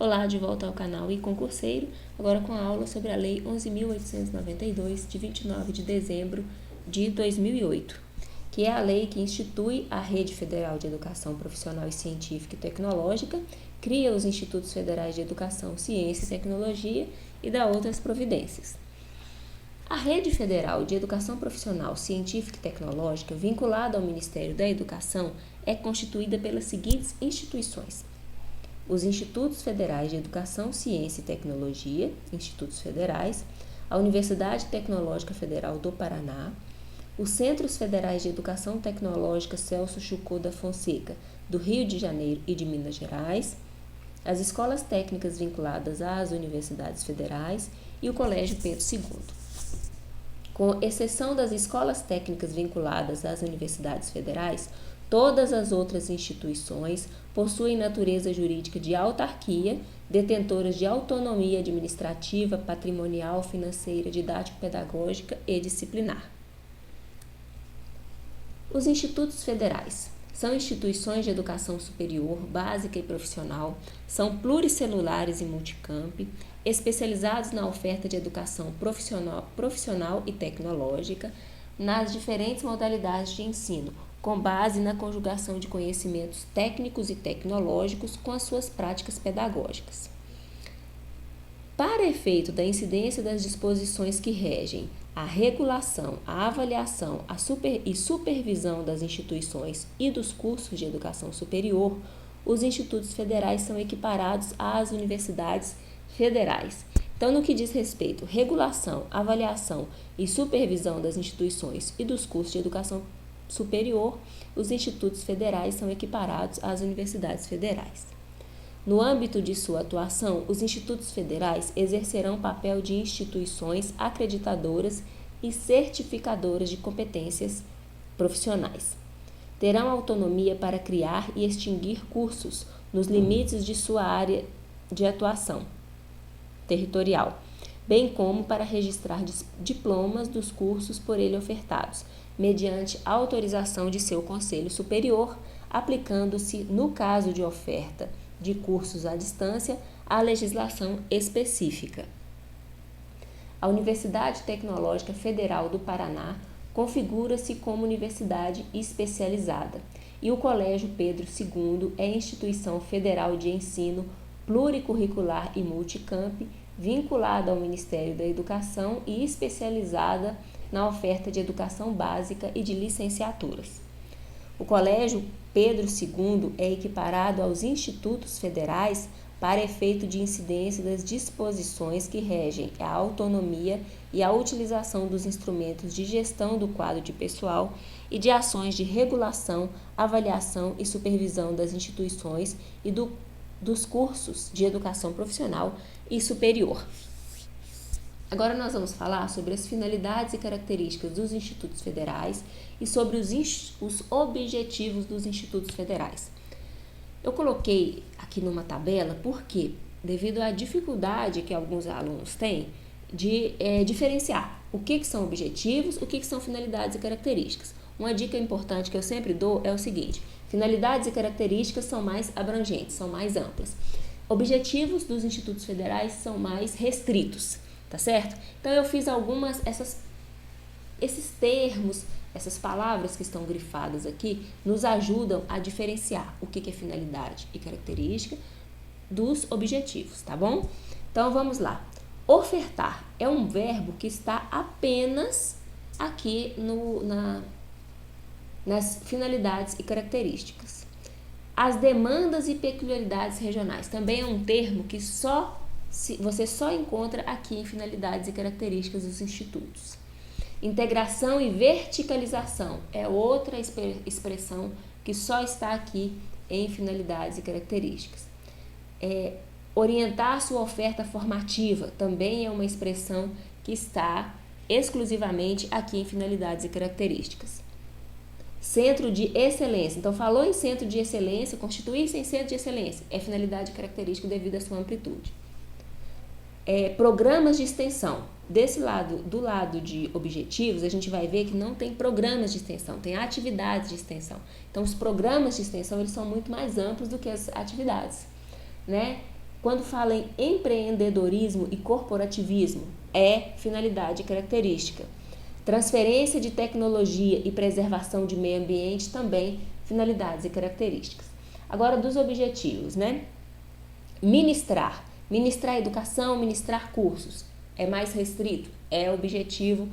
Olá, de volta ao canal e concurseiro, agora com a aula sobre a Lei 11.892, de 29 de dezembro de 2008, que é a lei que institui a Rede Federal de Educação Profissional e Científica e Tecnológica, cria os Institutos Federais de Educação, Ciência e Tecnologia e dá outras providências. A Rede Federal de Educação Profissional, Científica e Tecnológica, vinculada ao Ministério da Educação, é constituída pelas seguintes instituições: os Institutos Federais de Educação, Ciência e Tecnologia, Institutos Federais, a Universidade Tecnológica Federal do Paraná, os Centros Federais de Educação Tecnológica Celso Chucô da Fonseca, do Rio de Janeiro e de Minas Gerais, as escolas técnicas vinculadas às universidades federais e o Colégio Pedro II. Com exceção das escolas técnicas vinculadas às universidades federais, todas as outras instituições possuem natureza jurídica de autarquia, detentoras de autonomia administrativa, patrimonial, financeira, didático-pedagógica e disciplinar. Os institutos federais são instituições de educação superior, básica e profissional, são pluricelulares e multicamp, especializados na oferta de educação profissional e tecnológica, nas diferentes modalidades de ensino, com base na conjugação de conhecimentos técnicos e tecnológicos com as suas práticas pedagógicas. Para efeito da incidência das disposições que regem a regulação, a avaliação e supervisão das instituições e dos cursos de educação superior, os institutos federais são equiparados às universidades federais. Então, no que diz respeito à regulação, avaliação e supervisão das instituições e dos cursos de educação superior, os institutos federais são equiparados às universidades federais. No âmbito de sua atuação, os institutos federais exercerão papel de instituições acreditadoras e certificadoras de competências profissionais. Terão autonomia para criar e extinguir cursos nos limites de sua área de atuação territorial, bem como para registrar diplomas dos cursos por ele ofertados, mediante autorização de seu Conselho Superior, aplicando-se, no caso de oferta de cursos à distância, a legislação específica. A Universidade Tecnológica Federal do Paraná configura-se como universidade especializada e o Colégio Pedro II é instituição federal de ensino pluricurricular e multicamp, vinculada ao Ministério da Educação e especializada na oferta de educação básica e de licenciaturas. O Colégio Pedro II é equiparado aos institutos federais para efeito de incidência das disposições que regem a autonomia e a utilização dos instrumentos de gestão do quadro de pessoal e de ações de regulação, avaliação e supervisão das instituições e dos cursos de educação profissional e superior. Agora nós vamos falar sobre as finalidades e características dos institutos federais e sobre os objetivos dos institutos federais. Eu coloquei aqui numa tabela porque, devido à dificuldade que alguns alunos têm de diferenciar o que são objetivos, o que são finalidades e características. Uma dica importante que eu sempre dou é o seguinte: finalidades e características são mais abrangentes, são mais amplas. Objetivos dos institutos federais são mais restritos. Tá certo? Então, eu fiz esses termos, essas palavras que estão grifadas aqui, nos ajudam a diferenciar o que é finalidade e característica dos objetivos, tá bom? Então, vamos lá. Ofertar é um verbo que está apenas aqui nas finalidades e características. As demandas e peculiaridades regionais também é um termo que você só encontra aqui em finalidades e características dos institutos. Integração e verticalização é outra expressão que só está aqui em finalidades e características. Orientar sua oferta formativa também é uma expressão que está exclusivamente aqui em finalidades e características. Centro de excelência. Então, falou em centro de excelência, constituir-se em centro de excelência é finalidade e característica devido à sua amplitude. Programas de extensão. Do lado de objetivos, a gente vai ver que não tem programas de extensão, tem atividades de extensão. Então, os programas de extensão eles são muito mais amplos do que as atividades, né? Quando fala em empreendedorismo e corporativismo, é finalidade e característica. Transferência de tecnologia e preservação de meio ambiente, também finalidades e características. Agora, dos objetivos, né? Ministrar educação, ministrar cursos. É mais restrito? É objetivo.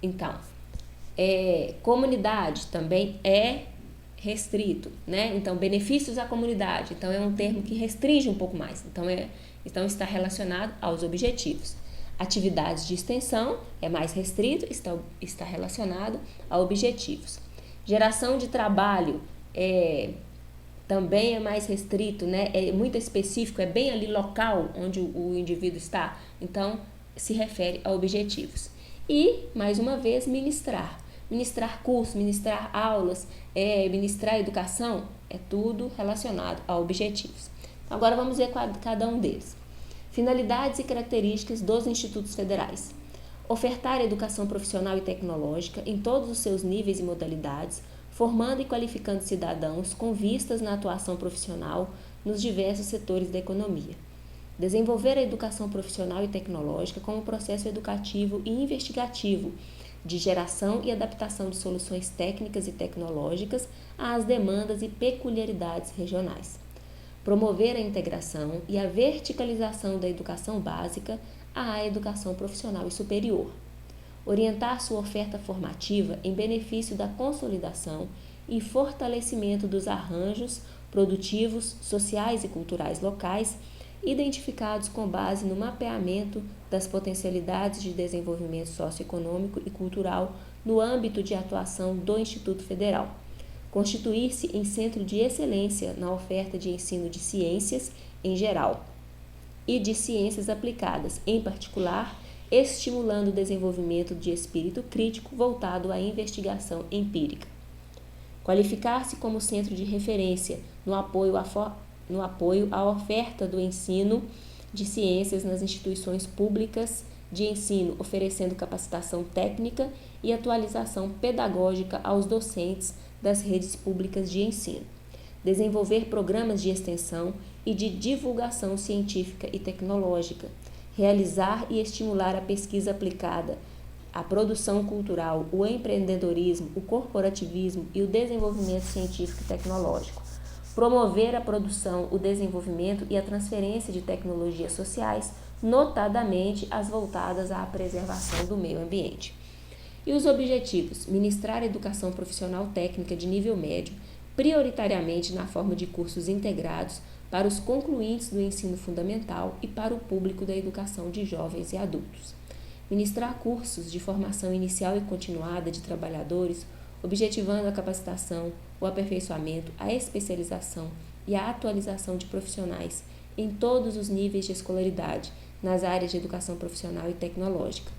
Então, comunidade também é restrito, né? Então, benefícios à comunidade. Então, é um termo que restringe um pouco mais. Então está relacionado aos objetivos. Atividades de extensão é mais restrito, está relacionado a objetivos. Geração de trabalho também é mais restrito, né? É muito específico, é bem ali local onde o indivíduo está. Então, se refere a objetivos. E, mais uma vez, ministrar cursos, ministrar aulas, ministrar educação, é tudo relacionado a objetivos. Agora vamos ver cada um deles. Finalidades e características dos institutos federais. Ofertar educação profissional e tecnológica em todos os seus níveis e modalidades, formando e qualificando cidadãos com vistas na atuação profissional nos diversos setores da economia. Desenvolver a educação profissional e tecnológica como processo educativo e investigativo de geração e adaptação de soluções técnicas e tecnológicas às demandas e peculiaridades regionais. Promover a integração e a verticalização da educação básica à educação profissional e superior. Orientar sua oferta formativa em benefício da consolidação e fortalecimento dos arranjos produtivos, sociais e culturais locais, identificados com base no mapeamento das potencialidades de desenvolvimento socioeconômico e cultural no âmbito de atuação do Instituto Federal. Constituir-se em centro de excelência na oferta de ensino de ciências em geral e de ciências aplicadas, em particular, estimulando o desenvolvimento de espírito crítico voltado à investigação empírica. Qualificar-se como centro de referência no apoio à oferta do ensino de ciências nas instituições públicas de ensino, oferecendo capacitação técnica e atualização pedagógica aos docentes das redes públicas de ensino. Desenvolver programas de extensão e de divulgação científica e tecnológica. Realizar e estimular a pesquisa aplicada, a produção cultural, o empreendedorismo, o corporativismo e o desenvolvimento científico e tecnológico. Promover a produção, o desenvolvimento e a transferência de tecnologias sociais, notadamente as voltadas à preservação do meio ambiente. E os objetivos: ministrar educação profissional técnica de nível médio, prioritariamente na forma de cursos integrados para os concluintes do ensino fundamental e para o público da educação de jovens e adultos. Ministrar cursos de formação inicial e continuada de trabalhadores, objetivando a capacitação, o aperfeiçoamento, a especialização e a atualização de profissionais em todos os níveis de escolaridade, nas áreas de educação profissional e tecnológica.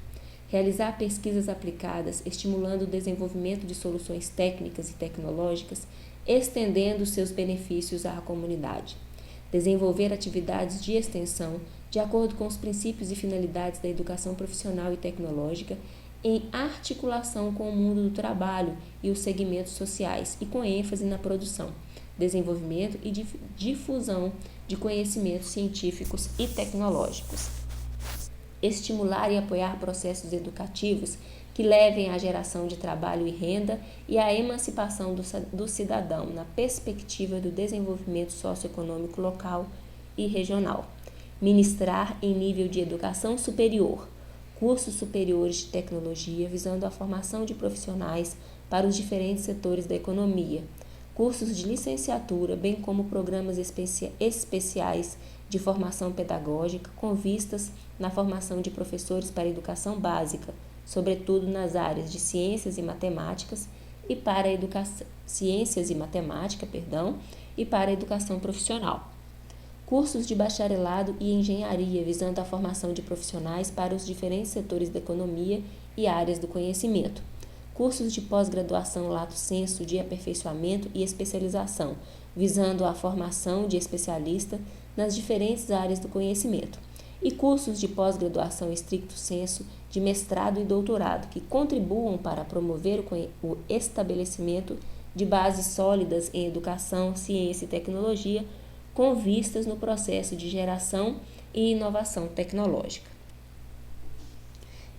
Realizar pesquisas aplicadas, estimulando o desenvolvimento de soluções técnicas e tecnológicas, estendendo seus benefícios à comunidade. Desenvolver atividades de extensão, de acordo com os princípios e finalidades da educação profissional e tecnológica, em articulação com o mundo do trabalho e os segmentos sociais e com ênfase na produção, desenvolvimento e difusão de conhecimentos científicos e tecnológicos. Estimular e apoiar processos educativos que levem à geração de trabalho e renda e à emancipação do cidadão na perspectiva do desenvolvimento socioeconômico local e regional. Ministrar em nível de educação superior, cursos superiores de tecnologia visando a formação de profissionais para os diferentes setores da economia, cursos de licenciatura, bem como programas especiais de formação pedagógica com vistas na formação de professores para a educação básica, sobretudo nas áreas de ciências e matemáticas e para a e para a educação profissional. Cursos de bacharelado e engenharia visando a formação de profissionais para os diferentes setores da economia e áreas do conhecimento. Cursos de pós-graduação lato sensu de aperfeiçoamento e especialização, visando a formação de especialista nas diferentes áreas do conhecimento. E cursos de pós-graduação stricto sensu de mestrado e doutorado, que contribuam para promover o estabelecimento de bases sólidas em educação, ciência e tecnologia, com vistas no processo de geração e inovação tecnológica.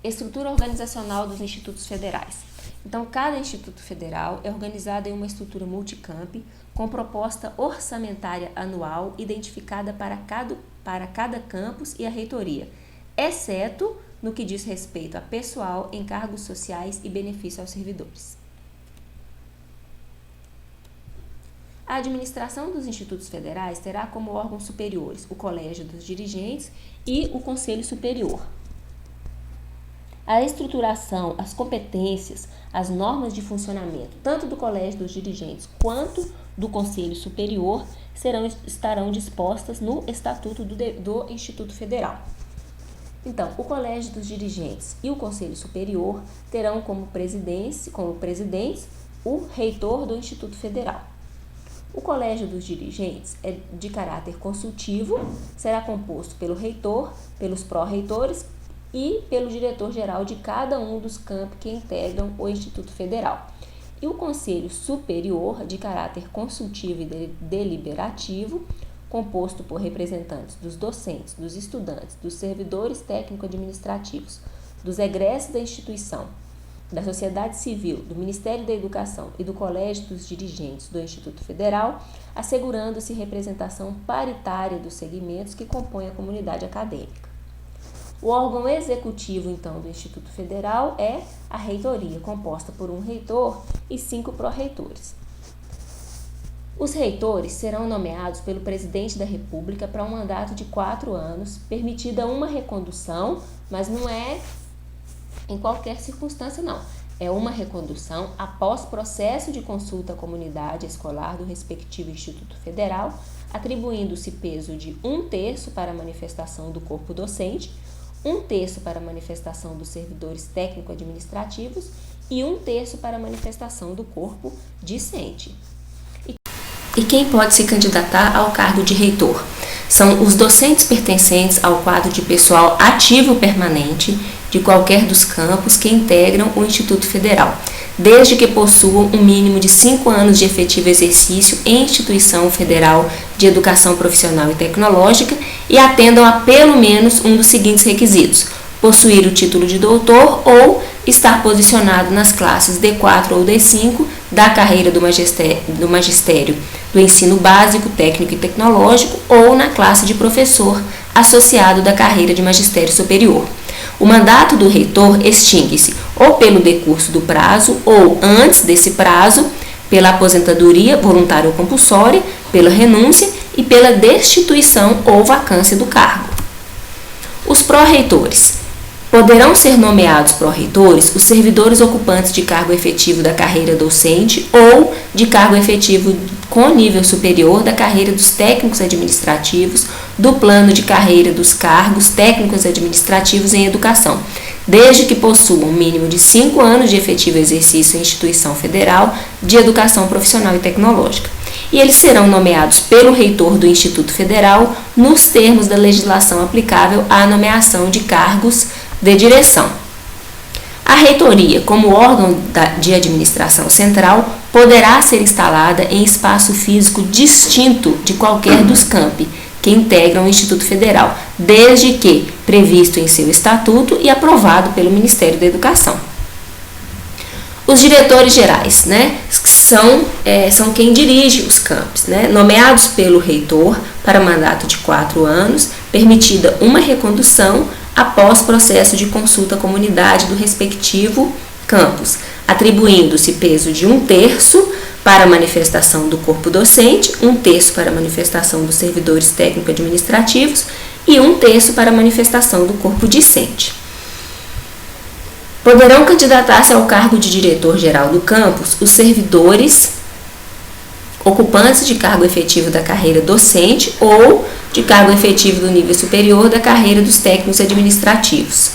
Estrutura organizacional dos institutos federais. Então, cada instituto federal é organizado em uma estrutura multicamp com proposta orçamentária anual identificada para cada campus e a reitoria, exceto no que diz respeito a pessoal, encargos sociais e benefício aos servidores. A administração dos institutos federais terá como órgãos superiores o Colégio dos Dirigentes e o Conselho Superior. A estruturação, as competências, as normas de funcionamento, tanto do Colégio dos Dirigentes quanto do Conselho Superior, estarão dispostas no Estatuto do Instituto Federal. Então, o Colégio dos Dirigentes e o Conselho Superior terão como presidentes o reitor do Instituto Federal. O Colégio dos Dirigentes é de caráter consultivo, será composto pelo reitor, pelos pró-reitores e pelo diretor-geral de cada um dos campos que integram o Instituto Federal. E o Conselho Superior, de caráter consultivo e deliberativo, composto por representantes dos docentes, dos estudantes, dos servidores técnico-administrativos, dos egressos da instituição, da sociedade civil, do Ministério da Educação e do Colégio dos Dirigentes do Instituto Federal, assegurando-se representação paritária dos segmentos que compõem a comunidade acadêmica. O órgão executivo, então, do Instituto Federal é a reitoria, composta por um reitor e 5 pró-reitores. Os reitores serão nomeados pelo presidente da República para um mandato de 4 anos, permitida uma recondução, mas não é em qualquer circunstância, não. É uma recondução após processo de consulta à comunidade escolar do respectivo Instituto Federal, atribuindo-se peso de 1/3 para a manifestação do corpo docente, 1/3 para a manifestação dos servidores técnico-administrativos e 1/3 para a manifestação do corpo discente. E quem pode se candidatar ao cargo de reitor? São os docentes pertencentes ao quadro de pessoal ativo permanente de qualquer dos campos que integram o Instituto Federal, desde que possuam um mínimo de 5 anos de efetivo exercício em instituição federal de educação profissional e tecnológica e atendam a pelo menos um dos seguintes requisitos: possuir o título de doutor ou estar posicionado nas classes D4 ou D5 da carreira do magistério do ensino básico, técnico e tecnológico ou na classe de professor associado da carreira de magistério superior. O mandato do reitor extingue-se ou pelo decurso do prazo ou, antes desse prazo, pela aposentadoria voluntária ou compulsória, pela renúncia e pela destituição ou vacância do cargo. Os pró-reitores. Poderão ser nomeados pró-reitores os servidores ocupantes de cargo efetivo da carreira docente ou de cargo efetivo com nível superior da carreira dos técnicos administrativos do plano de carreira dos cargos técnicos administrativos em educação, desde que possuam um mínimo de 5 anos de efetivo exercício em instituição federal de educação profissional e tecnológica. E eles serão nomeados pelo reitor do Instituto Federal nos termos da legislação aplicável à nomeação de cargos de direção. A reitoria, como órgão de administração central, poderá ser instalada em espaço físico distinto de qualquer dos campi que integram o Instituto Federal, desde que previsto em seu estatuto e aprovado pelo Ministério da Educação. Os diretores gerais, são quem dirige os campos, nomeados pelo reitor para mandato de 4 anos, permitida uma recondução após processo de consulta à comunidade do respectivo campus, atribuindo-se peso de 1/3 para a manifestação do corpo docente, 1/3 para a manifestação dos servidores técnico-administrativos e 1/3 para a manifestação do corpo discente. Poderão candidatar-se ao cargo de diretor-geral do campus os servidores ocupantes de cargo efetivo da carreira docente ou de cargo efetivo do nível superior da carreira dos técnicos administrativos,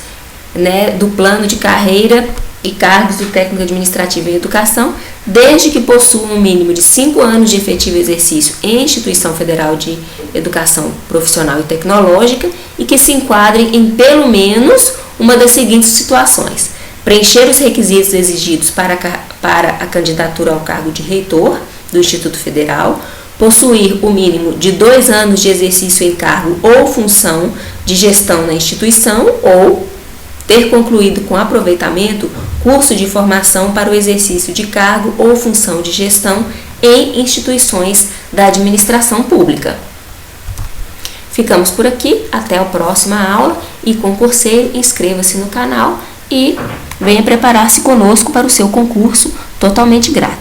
do plano de carreira e cargos do técnico administrativo em educação, desde que possuam um mínimo de 5 anos de efetivo exercício em instituição federal de educação profissional e tecnológica e que se enquadrem em pelo menos uma das seguintes situações: preencher os requisitos exigidos para a candidatura ao cargo de reitor do Instituto Federal, possuir o mínimo de 2 anos de exercício em cargo ou função de gestão na instituição ou ter concluído com aproveitamento curso de formação para o exercício de cargo ou função de gestão em instituições da administração pública. Ficamos por aqui, até a próxima aula e concurseiro, inscreva-se no canal e venha preparar-se conosco para o seu concurso totalmente grátis.